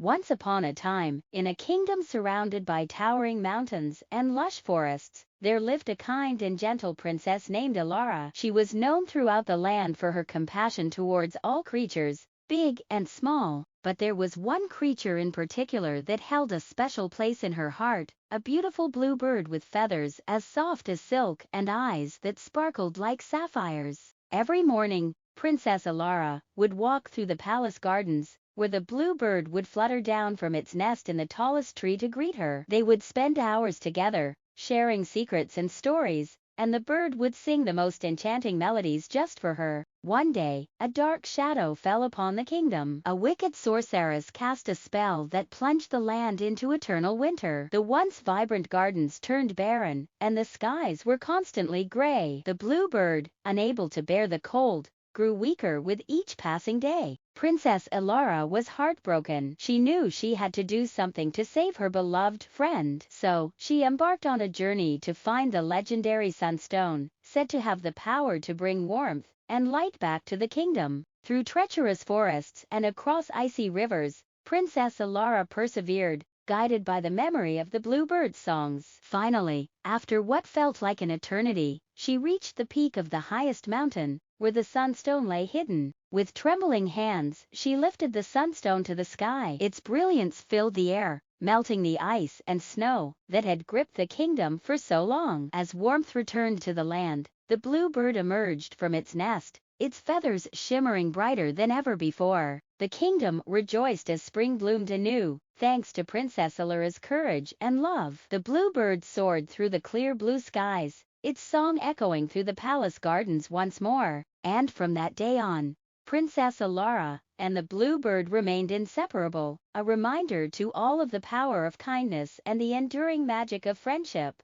Once upon a time, in a kingdom surrounded by towering mountains and lush forests, there lived a kind and gentle princess named Alara. She was known throughout the land for her compassion towards all creatures, big and small, but there was one creature in particular that held a special place in her heart, a beautiful blue bird with feathers as soft as silk and eyes that sparkled like sapphires. Every morning, Princess Alara would walk through the palace gardens, where the blue bird would flutter down from its nest in the tallest tree to greet her. They would spend hours together, sharing secrets and stories, and the bird would sing the most enchanting melodies just for her. One day, a dark shadow fell upon the kingdom. A wicked sorceress cast a spell that plunged the land into eternal winter. The once vibrant gardens turned barren, and the skies were constantly gray. The blue bird, unable to bear the cold, grew weaker with each passing day. Princess Alara was heartbroken. She knew she had to do something to save her beloved friend. So, she embarked on a journey to find the legendary sunstone, said to have the power to bring warmth and light back to the kingdom. Through treacherous forests and across icy rivers, Princess Alara persevered, guided by the memory of the bluebird's songs. Finally, after what felt like an eternity, she reached the peak of the highest mountain, where the sunstone lay hidden. With trembling hands, she lifted the sunstone to the sky. Its brilliance filled the air, melting the ice and snow that had gripped the kingdom for so long. As warmth returned to the land, the blue bird emerged from its nest, its feathers shimmering brighter than ever before. The kingdom rejoiced as spring bloomed anew, thanks to Princess Alara's courage and love. The bluebird soared through the clear blue skies, its song echoing through the palace gardens once more. And from that day on, Princess Alara and the bluebird remained inseparable, a reminder to all of the power of kindness and the enduring magic of friendship.